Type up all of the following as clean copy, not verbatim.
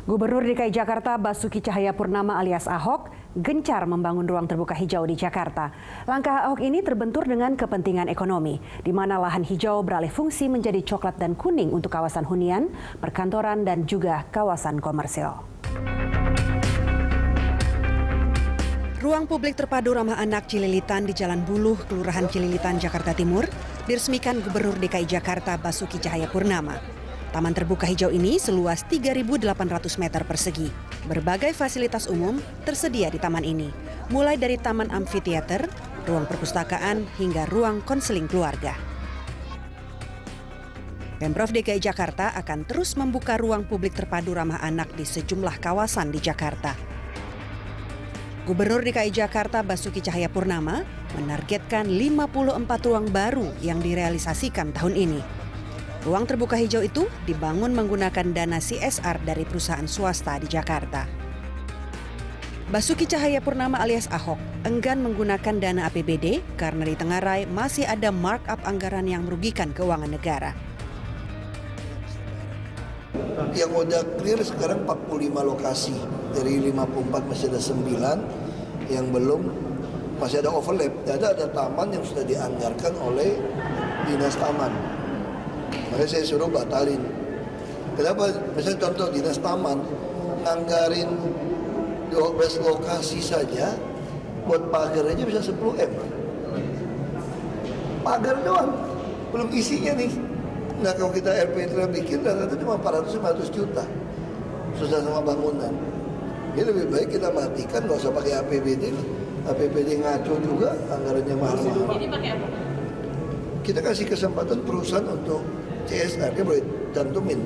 Gubernur DKI Jakarta Basuki Cahayapurnama alias Ahok gencar membangun ruang terbuka hijau di Jakarta. Langkah Ahok ini terbentur dengan kepentingan ekonomi, di mana lahan hijau beralih fungsi menjadi coklat dan kuning untuk kawasan hunian, perkantoran, dan juga kawasan komersil. Ruang publik terpadu ramah anak Cililitan di Jalan Buluh, Kelurahan Cililitan, Jakarta Timur, diresmikan Gubernur DKI Jakarta Basuki Cahayapurnama. Taman terbuka hijau ini seluas 3.800 meter persegi. Berbagai fasilitas umum tersedia di taman ini, mulai dari taman amfiteater, ruang perpustakaan, hingga ruang konseling keluarga. Pemprov DKI Jakarta akan terus membuka ruang publik terpadu ramah anak di sejumlah kawasan di Jakarta. Gubernur DKI Jakarta Basuki Cahayapurnama menargetkan 54 ruang baru yang direalisasikan tahun ini. Ruang terbuka hijau itu dibangun menggunakan dana CSR dari perusahaan swasta di Jakarta. Basuki Cahayapurnama alias Ahok enggan menggunakan dana APBD karena di Tengarai masih ada markup anggaran yang merugikan keuangan negara. Yang udah clear sekarang 45 lokasi, dari 54 masih ada 9 yang belum, masih ada overlap. Ada taman yang sudah dianggarkan oleh Dinas Taman. Makanya saya suruh batalin. Kenapa? Misalnya contoh Dinas Taman nganggarin 12 lokasi saja, buat pagar aja bisa 10 M. Pagar doang, belum isinya nih. Nah kalau kita RPTRA bikin, itu cuma 400-500 juta. Susah sama bangunan. Ini lebih baik kita matikan, nggak usah pakai APBD. APBD ngaco juga, anggarannya mahal-mahal. Jadi pakai apa? Kita kasih kesempatan perusahaan untuk CSR, dia boleh cantumin.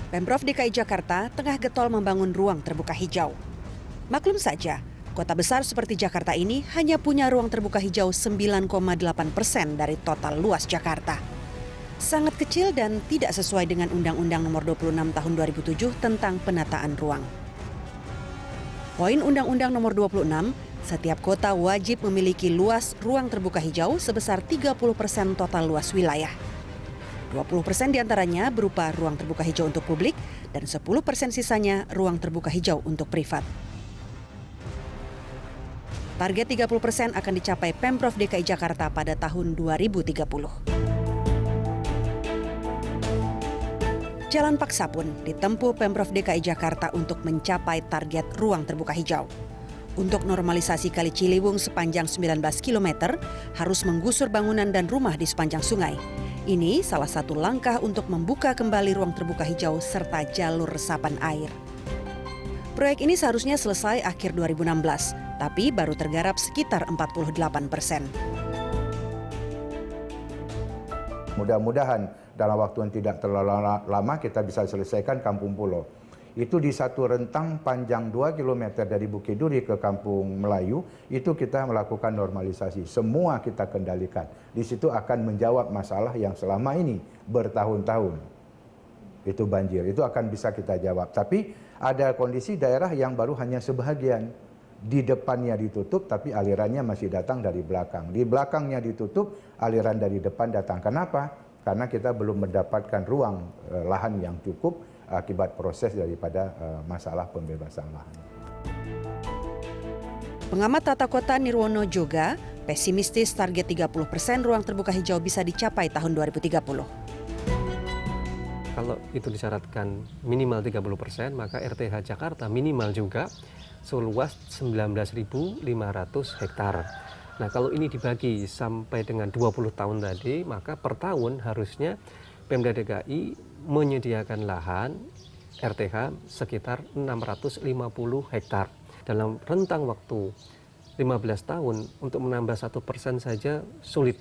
Pemprov DKI Jakarta tengah getol membangun ruang terbuka hijau. Maklum saja, kota besar seperti Jakarta ini hanya punya ruang terbuka hijau 9,8% dari total luas Jakarta. Sangat kecil dan tidak sesuai dengan Undang-Undang Nomor 26 Tahun 2007 tentang penataan ruang. Poin Undang-Undang Nomor 26, setiap kota wajib memiliki luas ruang terbuka hijau sebesar 30% total luas wilayah. 20% diantaranya berupa ruang terbuka hijau untuk publik dan 10% sisanya ruang terbuka hijau untuk privat. Target 30% akan dicapai Pemprov DKI Jakarta pada tahun 2030. Jalan paksa pun ditempuh Pemprov DKI Jakarta untuk mencapai target ruang terbuka hijau. Untuk normalisasi Kali Ciliwung sepanjang 19 km, harus menggusur bangunan dan rumah di sepanjang sungai. Ini salah satu langkah untuk membuka kembali ruang terbuka hijau serta jalur resapan air. Proyek ini seharusnya selesai akhir 2016, tapi baru tergarap sekitar 48%. Mudah-mudahan dalam waktu yang tidak terlalu lama kita bisa selesaikan Kampung Pulau. Itu di satu rentang panjang 2 km dari Bukit Duri ke Kampung Melayu, itu kita melakukan normalisasi. Semua kita kendalikan. Di situ akan menjawab masalah yang selama ini bertahun-tahun. Itu banjir, itu akan bisa kita jawab. Tapi ada kondisi daerah yang baru hanya sebahagian. Di depannya ditutup, tapi alirannya masih datang dari belakang. Di belakangnya ditutup, aliran dari depan datang. Kenapa? Karena kita belum mendapatkan ruang lahan yang cukup akibat proses daripada masalah pembebasan lahan. Pengamat tata kota Nirwono juga pesimistis target 30% ruang terbuka hijau bisa dicapai tahun 2030. Kalau itu disyaratkan minimal 30%, maka RTH Jakarta minimal juga seluas 19.500 hektar. Nah, kalau ini dibagi sampai dengan 20 tahun tadi, maka per tahun harusnya Pemda DKI menyediakan lahan RTH sekitar 650 hektar. Dalam rentang waktu 15 tahun untuk menambah 1% saja sulit.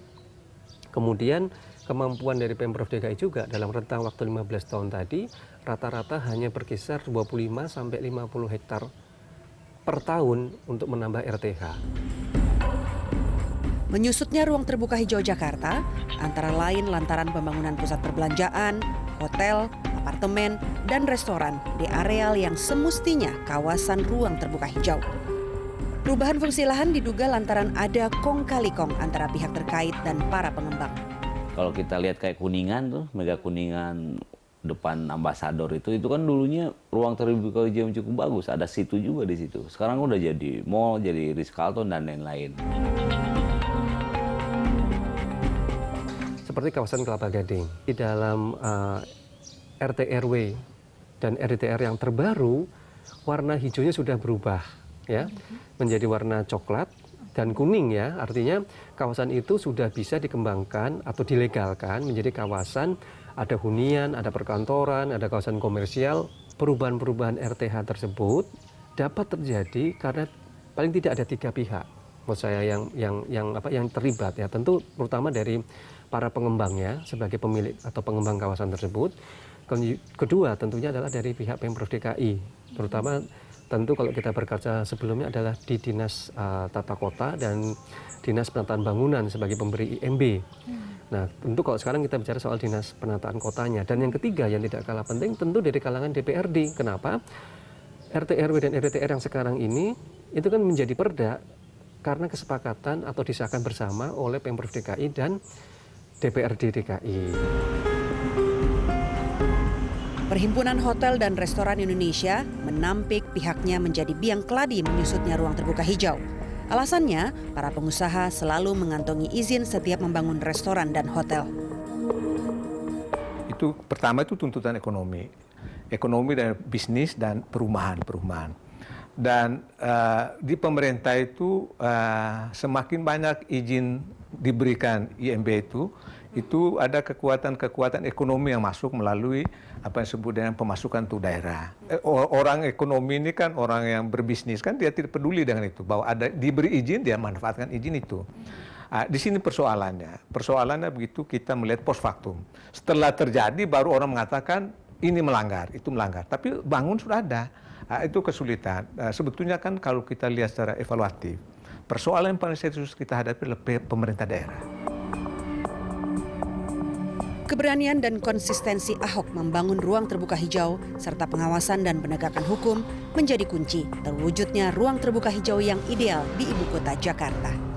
Kemudian kemampuan dari Pemprov DKI juga dalam rentang waktu 15 tahun tadi rata-rata hanya berkisar 25 sampai 50 hektar per tahun untuk menambah RTH. Menyusutnya ruang terbuka hijau Jakarta, antara lain lantaran pembangunan pusat perbelanjaan, hotel, apartemen, dan restoran di areal yang semestinya kawasan ruang terbuka hijau. Perubahan fungsi lahan diduga lantaran ada kong kali kong antara pihak terkait dan para pengembang. Kalau kita lihat kayak Kuningan tuh, Mega Kuningan depan Ambasador itu kan dulunya ruang terbuka hijau yang cukup bagus, ada situ juga di situ. Sekarang udah jadi mall, jadi Ritz-Carlton dan lain-lain. Seperti kawasan Kelapa Gading, di dalam RT RW dan RDTR yang terbaru, warna hijaunya sudah berubah, ya, menjadi warna coklat dan kuning, ya. Artinya kawasan itu sudah bisa dikembangkan atau dilegalkan menjadi kawasan, ada hunian, ada perkantoran, ada kawasan komersial. Perubahan-perubahan RTH tersebut dapat terjadi karena paling tidak ada 3 pihak, menurut saya yang terlibat, ya. Tentu terutama dari para pengembangnya sebagai pemilik atau pengembang kawasan tersebut. Kedua tentunya adalah dari pihak Pemprov DKI, terutama tentu kalau kita berkaca sebelumnya adalah di Dinas Tata Kota dan Dinas Penataan Bangunan sebagai pemberi IMB. Nah, tentu kalau sekarang kita bicara soal Dinas Penataan Kotanya. Dan yang ketiga yang tidak kalah penting tentu dari kalangan DPRD. Kenapa? RT RW dan RDTR yang sekarang ini itu kan menjadi perda karena kesepakatan atau disahkan bersama oleh Pemprov DKI dan DPRD DKI. Perhimpunan Hotel dan Restoran Indonesia menampik pihaknya menjadi biang keladi menyusutnya ruang terbuka hijau. Alasannya, para pengusaha selalu mengantongi izin setiap membangun restoran dan hotel. Itu pertama itu tuntutan ekonomi dan bisnis dan perumahan. Dan di pemerintah itu semakin banyak izin diberikan IMB itu ada kekuatan ekonomi yang masuk melalui apa yang disebut dengan pemasukan untuk daerah. Orang ekonomi ini kan orang yang berbisnis kan dia tidak peduli dengan itu, bahwa ada diberi izin dia manfaatkan izin itu. Di sini persoalannya begitu kita melihat post factum. Setelah terjadi baru orang mengatakan ini melanggar, itu melanggar. Tapi bangun sudah ada. Itu kesulitan. Sebetulnya kan kalau kita lihat secara evaluatif, persoalan yang paling serius kita hadapi adalah pemerintah daerah. Keberanian dan konsistensi Ahok membangun ruang terbuka hijau serta pengawasan dan penegakan hukum menjadi kunci terwujudnya ruang terbuka hijau yang ideal di ibu kota Jakarta.